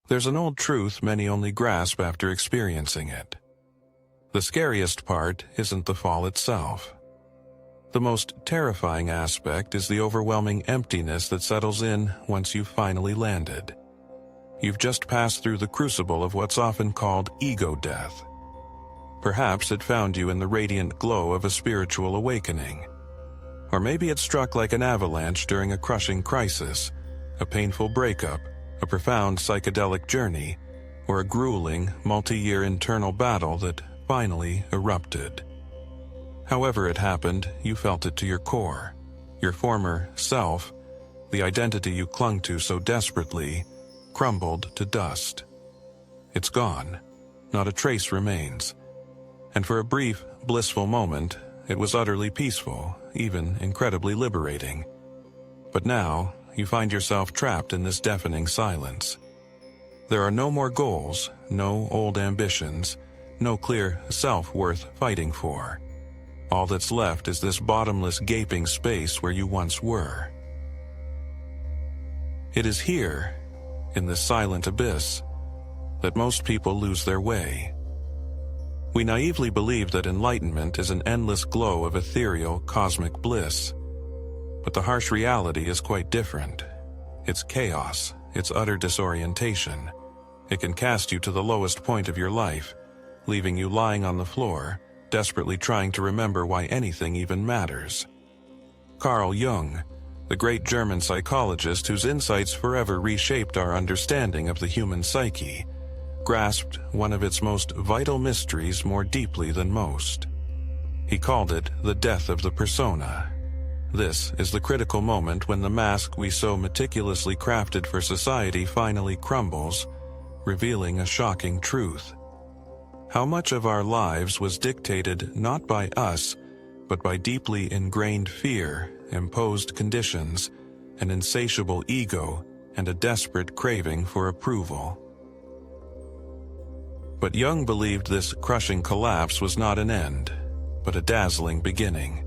There's an old truth many only grasp after experiencing it. The scariest part isn't the fall itself. The most terrifying aspect is the overwhelming emptiness that settles in once you've finally landed. You've just passed through the crucible of what's often called ego death. Perhaps it found you in the radiant glow of a spiritual awakening. Or maybe it struck like an avalanche during a crushing crisis, a painful breakup, a profound psychedelic journey, or a grueling, multi-year internal battle that finally erupted. However it happened, you felt it to your core. Your former self, the identity you clung to so desperately, crumbled to dust. It's gone. Not a trace remains. And for a brief, blissful moment, it was utterly peaceful, even incredibly liberating. But now, you find yourself trapped in this deafening silence. There are no more goals, no old ambitions, no clear self worth fighting for. All that's left is this bottomless gaping space where you once were. It is here, in this silent abyss, that most people lose their way. We naively believe that enlightenment is an endless glow of ethereal, cosmic bliss. But the harsh reality is quite different. It's chaos, it's utter disorientation. It can cast you to the lowest point of your life, leaving you lying on the floor, desperately trying to remember why anything even matters. Carl Jung, the great German psychologist whose insights forever reshaped our understanding of the human psyche, grasped one of its most vital mysteries more deeply than most. He called it the death of the persona. This is the critical moment when the mask we so meticulously crafted for society finally crumbles, revealing a shocking truth. How much of our lives was dictated not by us, but by deeply ingrained fear, imposed conditions, an insatiable ego, and a desperate craving for approval. But Jung believed this crushing collapse was not an end, but a dazzling beginning.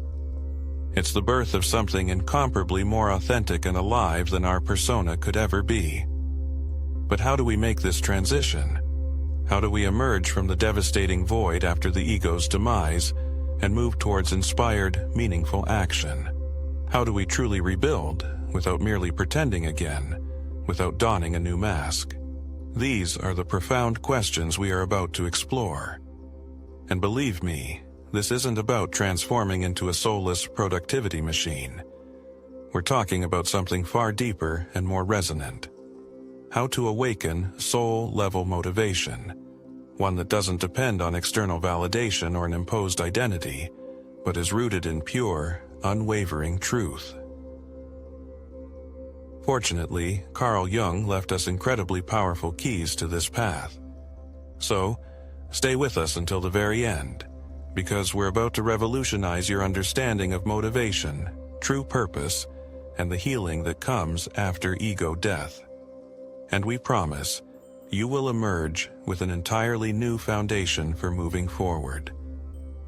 It's the birth of something incomparably more authentic and alive than our persona could ever be. But how do we make this transition? How do we emerge from the devastating void after the ego's demise and move towards inspired, meaningful action? How do we truly rebuild without merely pretending again, without donning a new mask? These are the profound questions we are about to explore. And believe me, this isn't about transforming into a soulless productivity machine. We're talking about something far deeper and more resonant. How to awaken soul-level motivation, one that doesn't depend on external validation or an imposed identity, but is rooted in pure, unwavering truth. Fortunately, Carl Jung left us incredibly powerful keys to this path. So, stay with us until the very end, because we're about to revolutionize your understanding of motivation, true purpose, and the healing that comes after ego death. And we promise, you will emerge with an entirely new foundation for moving forward.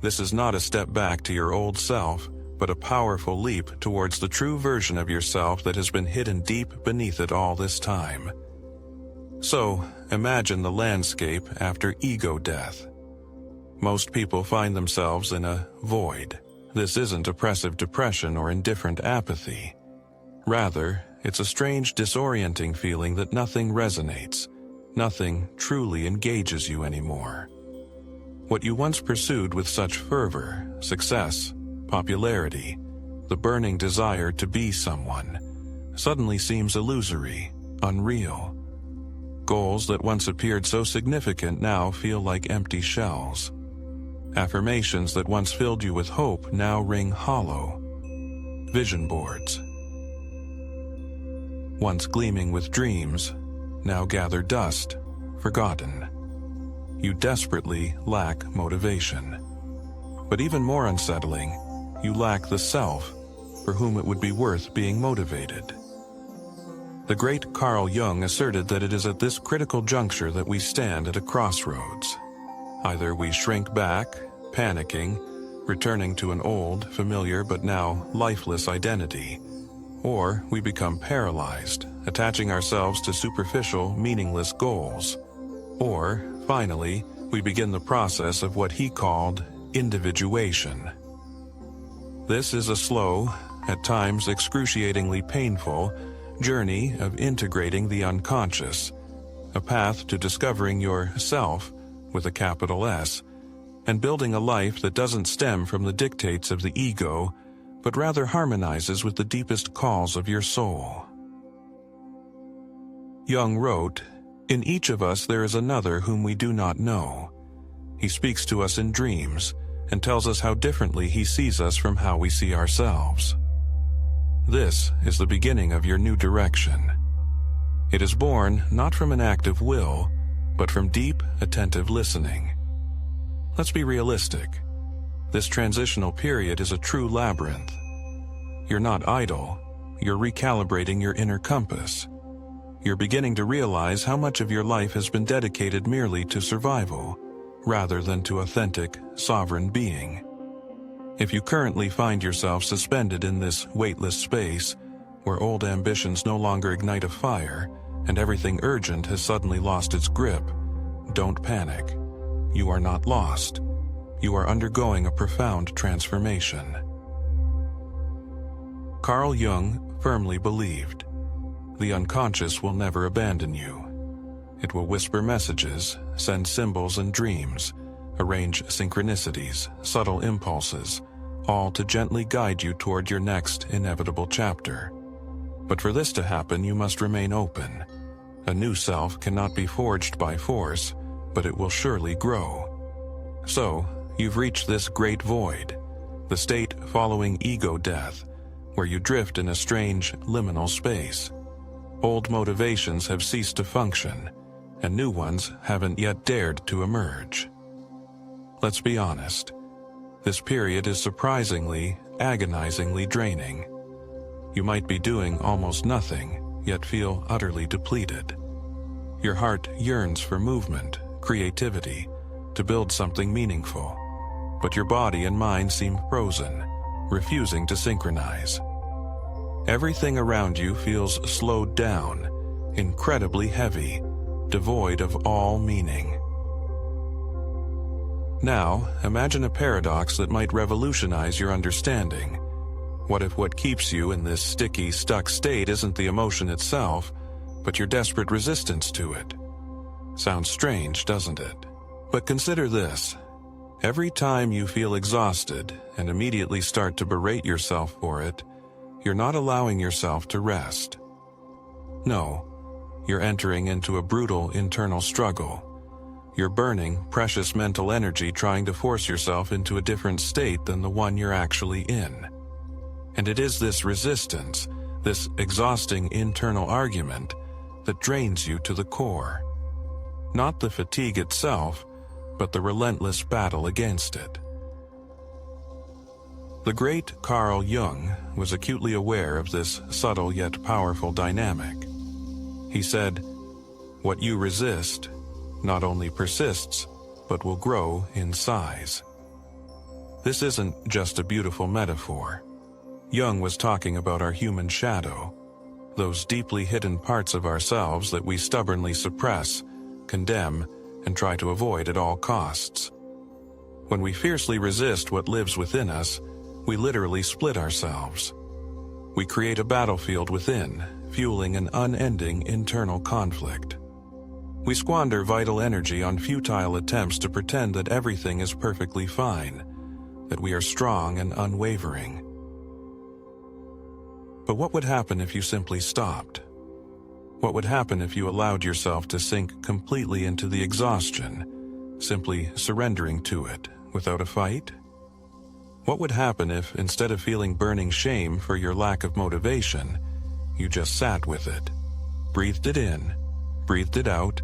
This is not a step back to your old self, but a powerful leap towards the true version of yourself that has been hidden deep beneath it all this time. So, imagine the landscape after ego death. Most people find themselves in a void. This isn't oppressive depression or indifferent apathy. Rather, it's a strange, disorienting feeling that nothing resonates, nothing truly engages you anymore. What you once pursued with such fervor, success, popularity, the burning desire to be someone, suddenly seems illusory, unreal. Goals that once appeared so significant now feel like empty shells. Affirmations that once filled you with hope now ring hollow. Vision boards, once gleaming with dreams, now gather dust, forgotten. You desperately lack motivation. But even more unsettling, you lack the self for whom it would be worth being motivated. The great Carl Jung asserted that it is at this critical juncture that we stand at a crossroads. Either we shrink back, panicking, returning to an old, familiar but now lifeless identity, Or we become paralyzed, attaching ourselves to superficial, meaningless goals. Or, finally, we begin the process of what he called individuation. This is a slow, at times excruciatingly painful, journey of integrating the unconscious, a path to discovering your self, with a capital S, and building a life that doesn't stem from the dictates of the ego, but rather harmonizes with the deepest calls of your soul. Jung wrote, "In each of us there is another whom we do not know. He speaks to us in dreams and tells us how differently he sees us from how we see ourselves. This is the beginning of your new direction. It is born not from an act of will, but from deep, attentive listening." Let's be realistic. This transitional period is a true labyrinth. You're not idle. You're recalibrating your inner compass. You're beginning to realize how much of your life has been dedicated merely to survival, rather than to authentic, sovereign being. If you currently find yourself suspended in this weightless space, where old ambitions no longer ignite a fire, and everything urgent has suddenly lost its grip, don't panic. You are not lost. You are undergoing a profound transformation. Carl Jung firmly believed, the unconscious will never abandon you. It will whisper messages, send symbols and dreams, arrange synchronicities, subtle impulses, all to gently guide you toward your next inevitable chapter. But for this to happen, you must remain open. A new self cannot be forged by force, but it will surely grow. So, you've reached this great void, the state following ego death, where you drift in a strange, liminal space. Old motivations have ceased to function, and new ones haven't yet dared to emerge. Let's be honest. This period is surprisingly, agonizingly draining. You might be doing almost nothing, yet feel utterly depleted. Your heart yearns for movement, creativity, to build something meaningful, but your body and mind seem frozen, refusing to synchronize. Everything around you feels slowed down, incredibly heavy, devoid of all meaning. Now, imagine a paradox that might revolutionize your understanding. What if what keeps you in this sticky, stuck state isn't the emotion itself, but your desperate resistance to it? Sounds strange, doesn't it? But consider this. Every time you feel exhausted and immediately start to berate yourself for it, you're not allowing yourself to rest. No, you're entering into a brutal internal struggle. You're burning precious mental energy trying to force yourself into a different state than the one you're actually in. And it is this resistance, this exhausting internal argument, that drains you to the core. Not the fatigue itself, but the relentless battle against it. The great Carl Jung was acutely aware of this subtle yet powerful dynamic. He said, "What you resist not only persists, but will grow in size." This isn't just a beautiful metaphor. Jung was talking about our human shadow, those deeply hidden parts of ourselves that we stubbornly suppress, condemn, and try to avoid at all costs. When we fiercely resist what lives within us, we literally split ourselves. We create a battlefield within, fueling an unending internal conflict. We squander vital energy on futile attempts to pretend that everything is perfectly fine, that we are strong and unwavering. But what would happen if you simply stopped? What would happen if you allowed yourself to sink completely into the exhaustion, simply surrendering to it without a fight? What would happen if, instead of feeling burning shame for your lack of motivation, you just sat with it, breathed it in, breathed it out,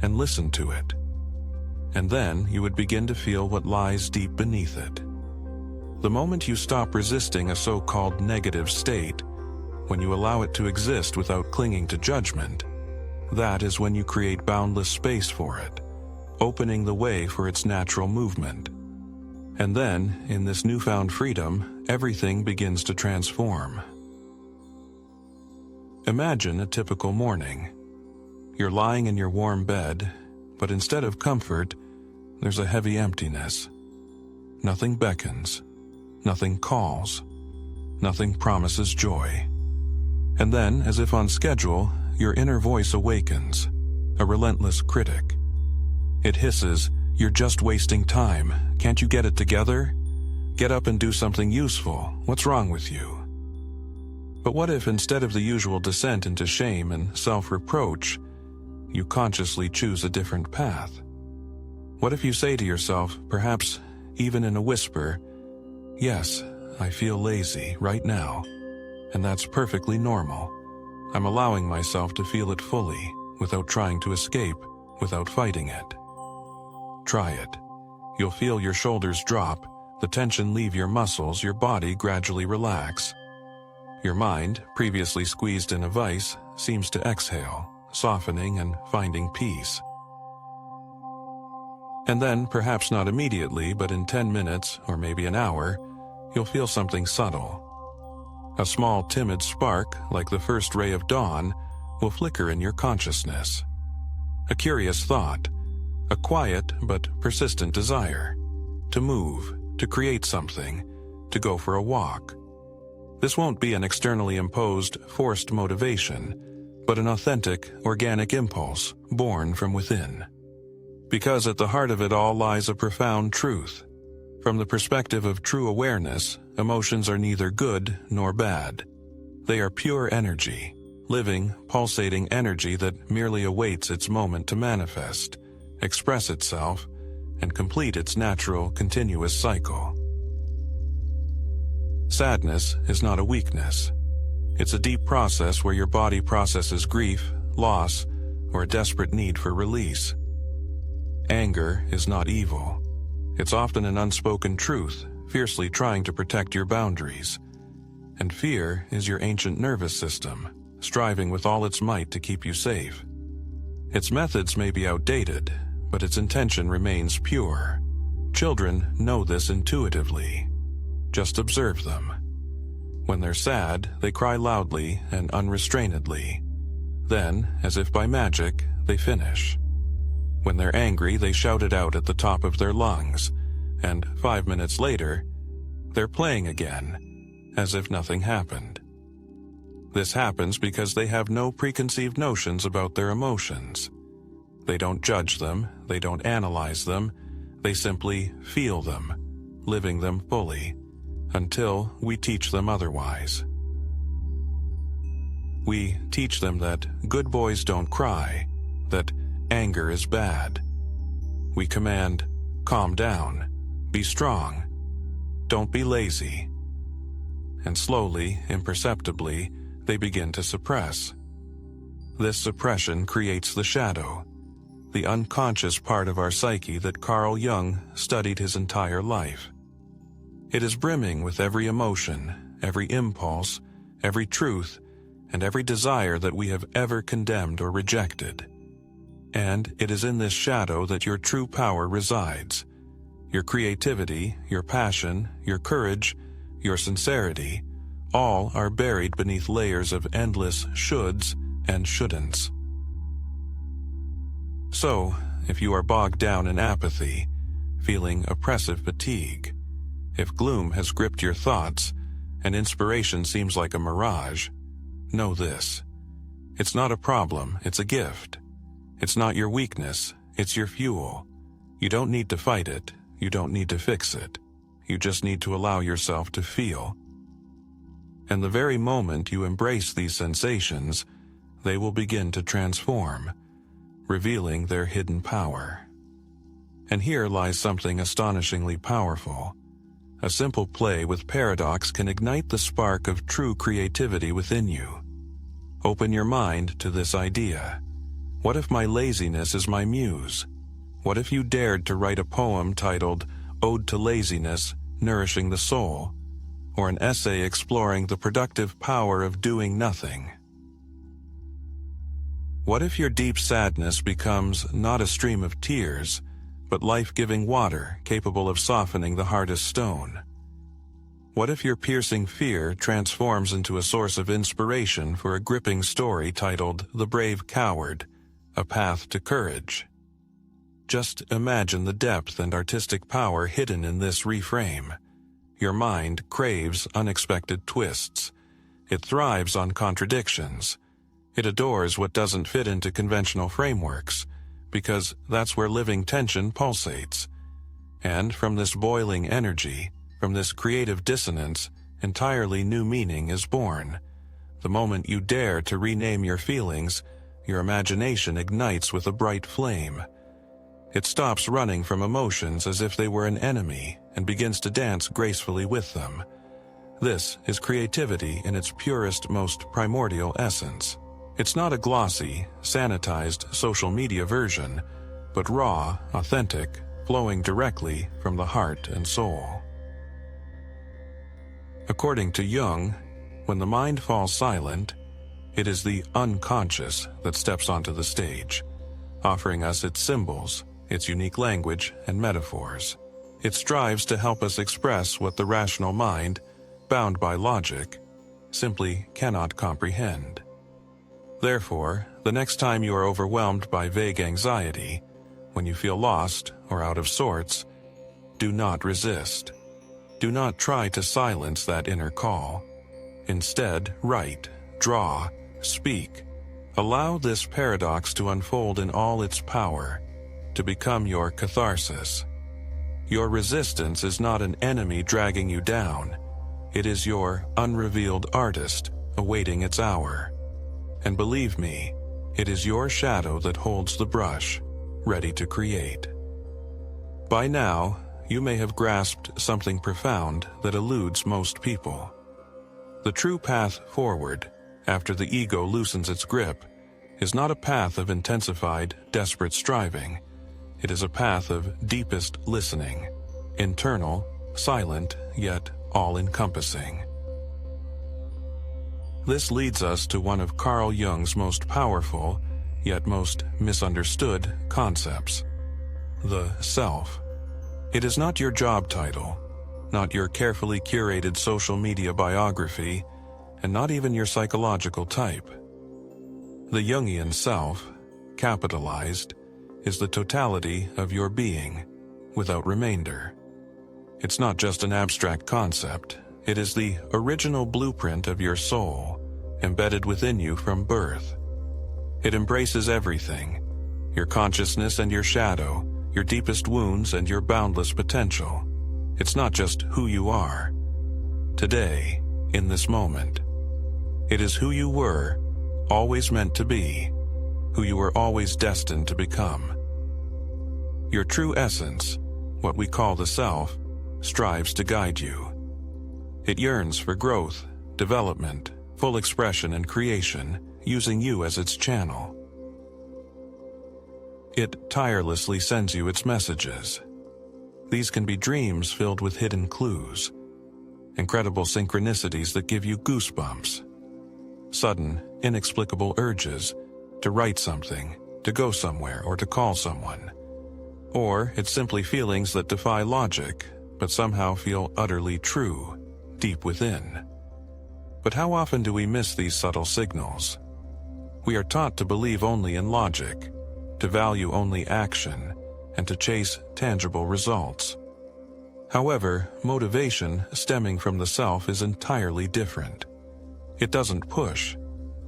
and listened to it? And then you would begin to feel what lies deep beneath it. The moment you stop resisting a so-called negative state, when you allow it to exist without clinging to judgment, that is when you create boundless space for it, opening the way for its natural movement. And then, in this newfound freedom, everything begins to transform. Imagine a typical morning. You're lying in your warm bed, but instead of comfort, there's a heavy emptiness. Nothing beckons, nothing calls, nothing promises joy. And then, as if on schedule, your inner voice awakens, a relentless critic. It hisses, "You're just wasting time. Can't you get it together? Get up and do something useful. What's wrong with you?" But what if instead of the usual descent into shame and self-reproach, you consciously choose a different path? What if you say to yourself, perhaps even in a whisper, "Yes, I feel lazy right now, and that's perfectly normal. I'm allowing myself to feel it fully, without trying to escape, without fighting it." Try it. You'll feel your shoulders drop, the tension leave your muscles, your body gradually relax. Your mind, previously squeezed in a vice, seems to exhale, softening and finding peace. And then, perhaps not immediately, but in 10 minutes, or maybe an hour, you'll feel something subtle. A small timid spark, like the first ray of dawn, will flicker in your consciousness. A curious thought, a quiet but persistent desire, to move, to create something, to go for a walk. This won't be an externally imposed, forced motivation, but an authentic, organic impulse, born from within. Because at the heart of it all lies a profound truth. From the perspective of true awareness, emotions are neither good nor bad. They are pure energy, living, pulsating energy that merely awaits its moment to manifest, express itself, and complete its natural, continuous cycle. Sadness is not a weakness. It's a deep process where your body processes grief, loss, or a desperate need for release. Anger is not evil. It's often an unspoken truth, fiercely trying to protect your boundaries. And fear is your ancient nervous system, striving with all its might to keep you safe. Its methods may be outdated, but its intention remains pure. Children know this intuitively. Just observe them. When they're sad, they cry loudly and unrestrainedly. Then, as if by magic, they finish. When they're angry, they shout it out at the top of their lungs, and 5 minutes later, they're playing again, as if nothing happened. This happens because they have no preconceived notions about their emotions. They don't judge them, they don't analyze them, they simply feel them, living them fully, until we teach them otherwise. We teach them that good boys don't cry, that anger is bad. We command, calm down, be strong, don't be lazy. And slowly, imperceptibly, they begin to suppress. This suppression creates the shadow, the unconscious part of our psyche that Carl Jung studied his entire life. It is brimming with every emotion, every impulse, every truth, and every desire that we have ever condemned or rejected. And it is in this shadow that your true power resides. Your creativity, your passion, your courage, your sincerity, all are buried beneath layers of endless shoulds and shouldn'ts. So, if you are bogged down in apathy, feeling oppressive fatigue, if gloom has gripped your thoughts and inspiration seems like a mirage, know this. It's not a problem, it's a gift. It's not your weakness, it's your fuel. You don't need to fight it, you don't need to fix it. You just need to allow yourself to feel. And the very moment you embrace these sensations, they will begin to transform, revealing their hidden power. And here lies something astonishingly powerful. A simple play with paradox can ignite the spark of true creativity within you. Open your mind to this idea. What if my laziness is my muse? What if you dared to write a poem titled Ode to Laziness, Nourishing the Soul, or an essay exploring the productive power of doing nothing? What if your deep sadness becomes not a stream of tears, but life-giving water capable of softening the hardest stone? What if your piercing fear transforms into a source of inspiration for a gripping story titled The Brave Coward, A Path to Courage? Just imagine the depth and artistic power hidden in this reframe. Your mind craves unexpected twists. It thrives on contradictions. It adores what doesn't fit into conventional frameworks, because that's where living tension pulsates. And from this boiling energy, from this creative dissonance, entirely new meaning is born. The moment you dare to rename your feelings, your imagination ignites with a bright flame. It stops running from emotions as if they were an enemy and begins to dance gracefully with them. This is creativity in its purest, most primordial essence. It's not a glossy, sanitized social media version, but raw, authentic, flowing directly from the heart and soul. According to Jung, when the mind falls silent, it is the unconscious that steps onto the stage, offering us its symbols, its unique language and metaphors. It strives to help us express what the rational mind, bound by logic, simply cannot comprehend. Therefore, the next time you are overwhelmed by vague anxiety, when you feel lost or out of sorts, do not resist. Do not try to silence that inner call. Instead, write, draw, speak. Allow this paradox to unfold in all its power, to become your catharsis. Your resistance is not an enemy dragging you down. It is your unrevealed artist awaiting its hour. And believe me, it is your shadow that holds the brush, ready to create. By now, you may have grasped something profound that eludes most people. The true path forward, after the ego loosens its grip, is not a path of intensified, desperate striving. It is a path of deepest listening, internal, silent, yet all-encompassing. This leads us to one of Carl Jung's most powerful, yet most misunderstood concepts: the self. It is not your job title, not your carefully curated social media biography, and not even your psychological type. The Jungian self, capitalized, is the totality of your being, without remainder. It's not just an abstract concept, it is the original blueprint of your soul, embedded within you from birth. It embraces everything, your consciousness and your shadow, your deepest wounds and your boundless potential. It's not just who you are. Today, in this moment. It is who you were, always meant to be, who you were always destined to become. Your true essence, what we call the self, strives to guide you. It yearns for growth, development, full expression and creation, using you as its channel. It tirelessly sends you its messages. These can be dreams filled with hidden clues, incredible synchronicities that give you goosebumps, sudden, inexplicable urges to write something, to go somewhere, or to call someone. Or it's simply feelings that defy logic, but somehow feel utterly true, deep within. But how often do we miss these subtle signals? We are taught to believe only in logic, to value only action, and to chase tangible results. However, motivation stemming from the self is entirely different. It doesn't push.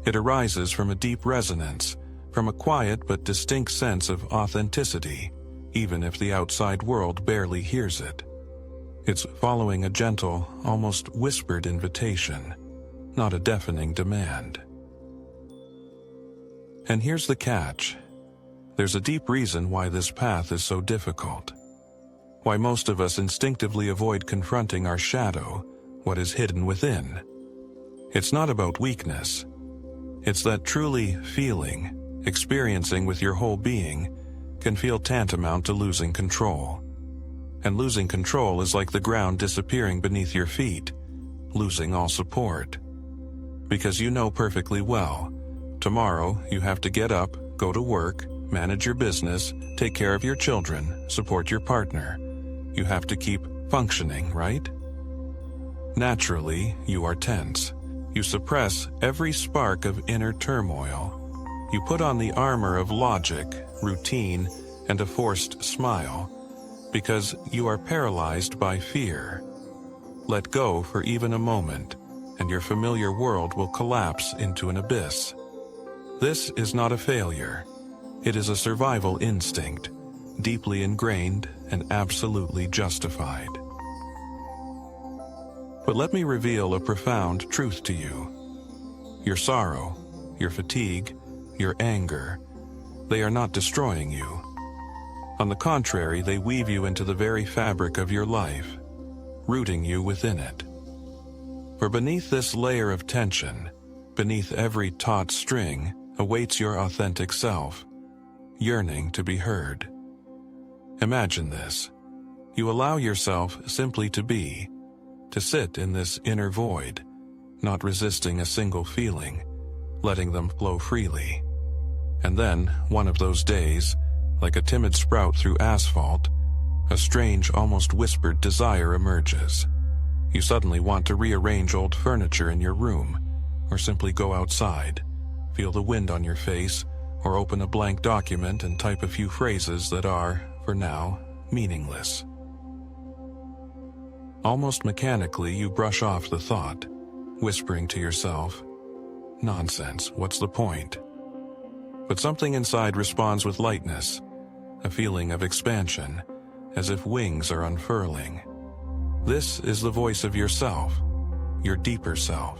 It arises from a deep resonance, from a quiet but distinct sense of authenticity, even if the outside world barely hears it. It's following a gentle, almost whispered invitation, not a deafening demand. And here's the catch. There's a deep reason why this path is so difficult. Why most of us instinctively avoid confronting our shadow, what is hidden within. It's not about weakness. It's that truly feeling, experiencing with your whole being, can feel tantamount to losing control. And losing control is like the ground disappearing beneath your feet, losing all support. Because you know perfectly well, tomorrow you have to get up, go to work, manage your business, take care of your children, support your partner. You have to keep functioning, right? Naturally, you are tense. You suppress every spark of inner turmoil. You put on the armor of logic, routine, and a forced smile, because you are paralyzed by fear. Let go for even a moment, and your familiar world will collapse into an abyss. This is not a failure. It is a survival instinct, deeply ingrained and absolutely justified. But let me reveal a profound truth to you. Your sorrow, your fatigue, your anger, they are not destroying you. On the contrary, they weave you into the very fabric of your life, rooting you within it. For beneath this layer of tension, beneath every taut string, awaits your authentic self, yearning to be heard. Imagine this. You allow yourself simply to be, to sit in this inner void, not resisting a single feeling, letting them flow freely. And then, one of those days, like a timid sprout through asphalt, a strange, almost whispered desire emerges. You suddenly want to rearrange old furniture in your room, or simply go outside, feel the wind on your face, or open a blank document and type a few phrases that are, for now, meaningless. Almost mechanically, you brush off the thought, whispering to yourself, "Nonsense, what's the point?" But something inside responds with lightness, a feeling of expansion, as if wings are unfurling. This is the voice of yourself, your deeper self.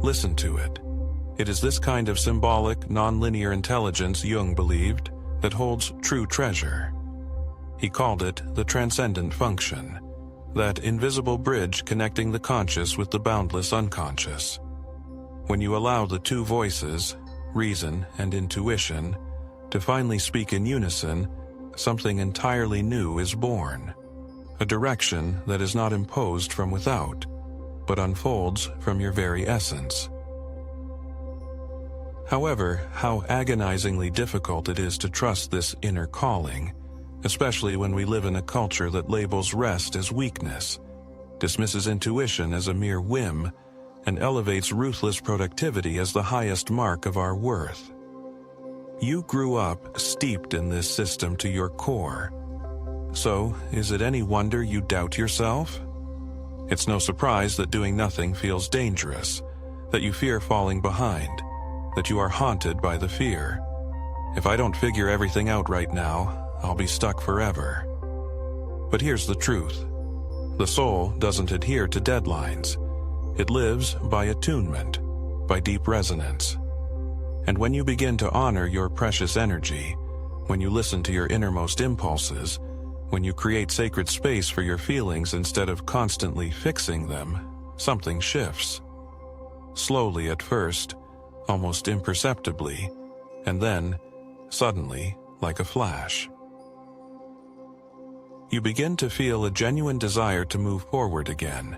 Listen to it. It is this kind of symbolic, non-linear intelligence Jung believed that holds true treasure. He called it the transcendent function, that invisible bridge connecting the conscious with the boundless unconscious. When you allow the two voices, reason and intuition, to finally speak in unison, something entirely new is born. A direction that is not imposed from without, but unfolds from your very essence. However, how agonizingly difficult it is to trust this inner calling, especially when we live in a culture that labels rest as weakness, dismisses intuition as a mere whim, and elevates ruthless productivity as the highest mark of our worth. You grew up steeped in this system to your core. So, is it any wonder you doubt yourself? It's no surprise that doing nothing feels dangerous, that you fear falling behind, that you are haunted by the fear. If I don't figure everything out right now, I'll be stuck forever. But here's the truth. The soul doesn't adhere to deadlines. It lives by attunement, by deep resonance. And when you begin to honor your precious energy, when you listen to your innermost impulses, when you create sacred space for your feelings instead of constantly fixing them, something shifts. Slowly at first, almost imperceptibly, and then, suddenly, like a flash. You begin to feel a genuine desire to move forward again,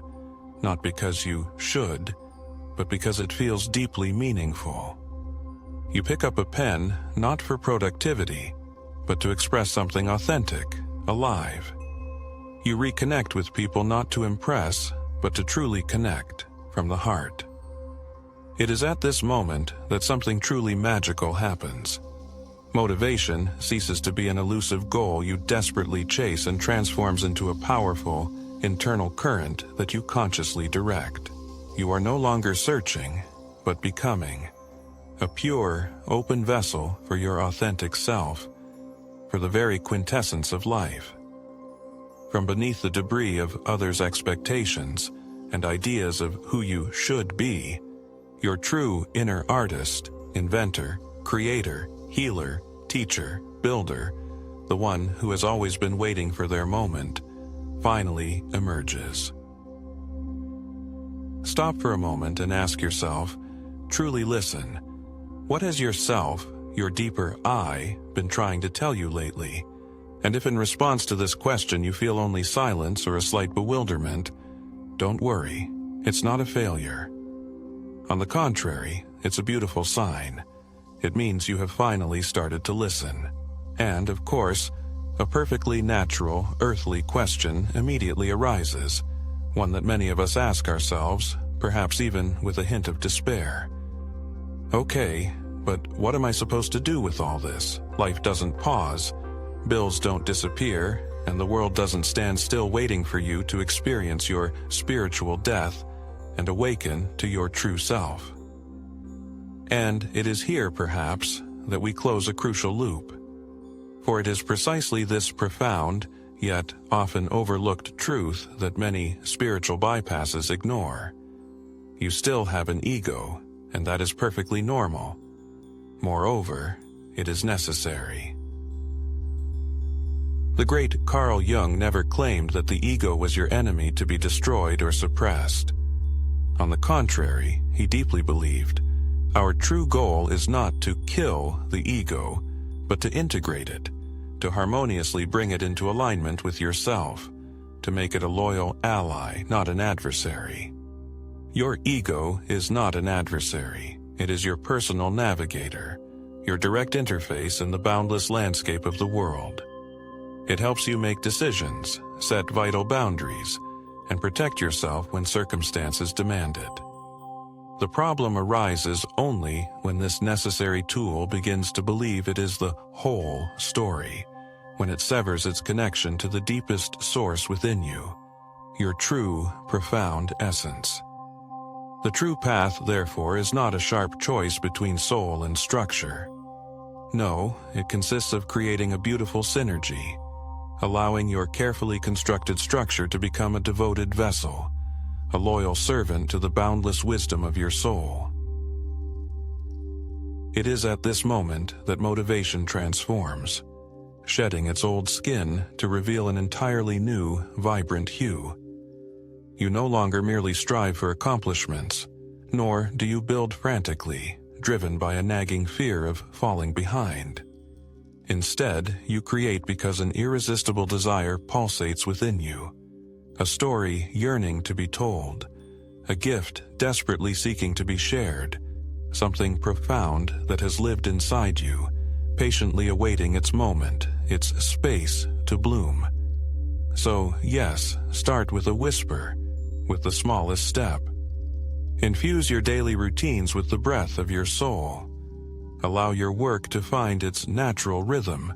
not because you should, but because it feels deeply meaningful. You pick up a pen not for productivity, but to express something authentic, alive. You reconnect with people not to impress, but to truly connect from the heart. It is at this moment that something truly magical happens. Motivation ceases to be an elusive goal you desperately chase and transforms into a powerful, internal current that you consciously direct. You are no longer searching, but becoming. A pure, open vessel for your authentic self, for the very quintessence of life. From beneath the debris of others' expectations and ideas of who you should be, your true inner artist, inventor, creator, healer, teacher, builder, the one who has always been waiting for their moment, finally emerges. Stop for a moment and ask yourself, truly listen, what has yourself, your deeper I, been trying to tell you lately? And if in response to this question you feel only silence or a slight bewilderment, don't worry, it's not a failure. On the contrary, it's a beautiful sign. It means you have finally started to listen. And, of course, a perfectly natural, earthly question immediately arises. one that many of us ask ourselves, perhaps even with a hint of despair. Okay, but what am I supposed to do with all this? Life doesn't pause, bills don't disappear, and the world doesn't stand still waiting for you to experience your spiritual death and awaken to your true self. And it is here, perhaps, that we close a crucial loop. For it is precisely this profound, yet often overlooked truth that many spiritual bypasses ignore. You still have an ego, and that is perfectly normal. Moreover, it is necessary. The great Carl Jung never claimed that the ego was your enemy to be destroyed or suppressed. On the contrary, he deeply believed, our true goal is not to kill the ego, but to integrate it, to harmoniously bring it into alignment with yourself, to make it a loyal ally, not an adversary. Your ego is not an adversary. It is your personal navigator, your direct interface in the boundless landscape of the world. It helps you make decisions, set vital boundaries, and protect yourself when circumstances demand it. The problem arises only when this necessary tool begins to believe it is the whole story, when it severs its connection to the deepest source within you, your true, profound essence. The true path, therefore, is not a sharp choice between soul and structure. No, it consists of creating a beautiful synergy, allowing your carefully constructed structure to become a devoted vessel, a loyal servant to the boundless wisdom of your soul. It is at this moment that motivation transforms, shedding its old skin to reveal an entirely new, vibrant hue. You no longer merely strive for accomplishments, nor do you build frantically, driven by a nagging fear of falling behind. Instead, you create because an irresistible desire pulsates within you, a story yearning to be told, a gift desperately seeking to be shared, something profound that has lived inside you, patiently awaiting its moment, its space to bloom. So, yes, start with a whisper, with the smallest step. Infuse your daily routines with the breath of your soul. Allow your work to find its natural rhythm,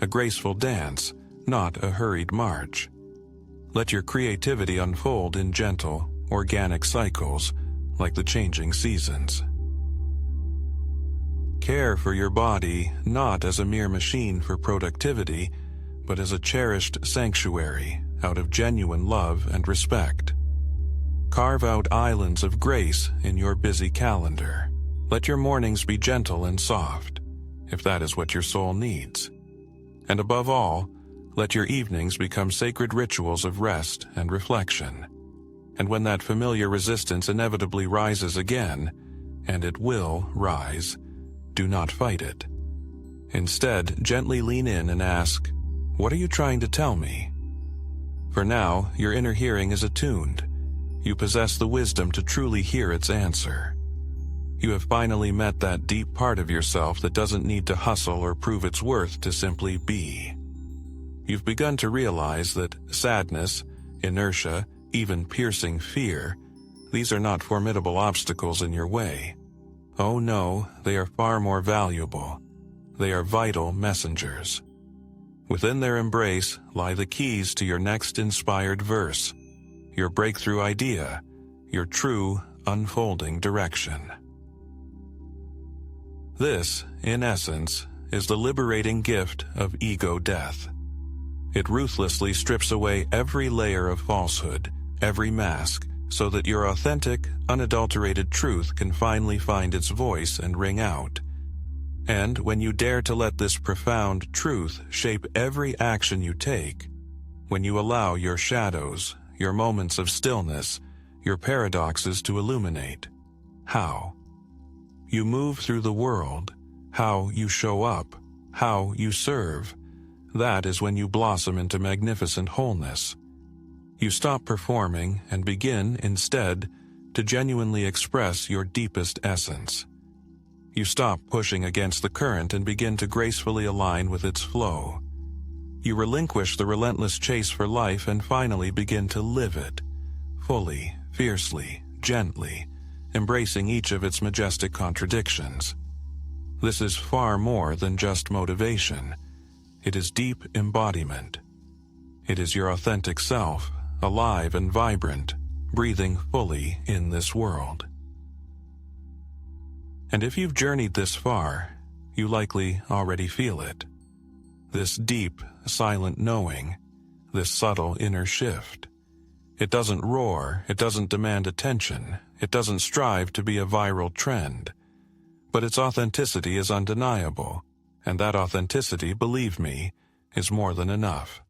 a graceful dance, not a hurried march. Let your creativity unfold in gentle, organic cycles, like the changing seasons. Care for your body not as a mere machine for productivity, but as a cherished sanctuary out of genuine love and respect. Carve out islands of grace in your busy calendar. Let your mornings be gentle and soft, if that is what your soul needs. And above all, let your evenings become sacred rituals of rest and reflection. And when that familiar resistance inevitably rises again, and it will rise, do not fight it. Instead, gently lean in and ask, "What are you trying to tell me?" For now, your inner hearing is attuned. You possess the wisdom to truly hear its answer. You have finally met that deep part of yourself that doesn't need to hustle or prove its worth to simply be. You've begun to realize that sadness, inertia, even piercing fear, these are not formidable obstacles in your way. Oh no, they are far more valuable. They are vital messengers. Within their embrace lie the keys to your next inspired verse, your breakthrough idea, your true, unfolding direction. This, in essence, is the liberating gift of ego death. It ruthlessly strips away every layer of falsehood, every mask, so that your authentic, unadulterated truth can finally find its voice and ring out. And when you dare to let this profound truth shape every action you take, when you allow your shadows, your moments of stillness, your paradoxes to illuminate, how you move through the world, how you show up, how you serve, that is when you blossom into magnificent wholeness. You stop performing and begin, instead, to genuinely express your deepest essence. You stop pushing against the current and begin to gracefully align with its flow. You relinquish the relentless chase for life and finally begin to live it, fully, fiercely, gently, embracing each of its majestic contradictions. This is far more than just motivation. It is deep embodiment. It is your authentic self, alive and vibrant, breathing fully in this world. And if you've journeyed this far, you likely already feel it. This deep, silent knowing, this subtle inner shift. It doesn't roar, it doesn't demand attention, it doesn't strive to be a viral trend. But its authenticity is undeniable, and that authenticity, believe me, is more than enough.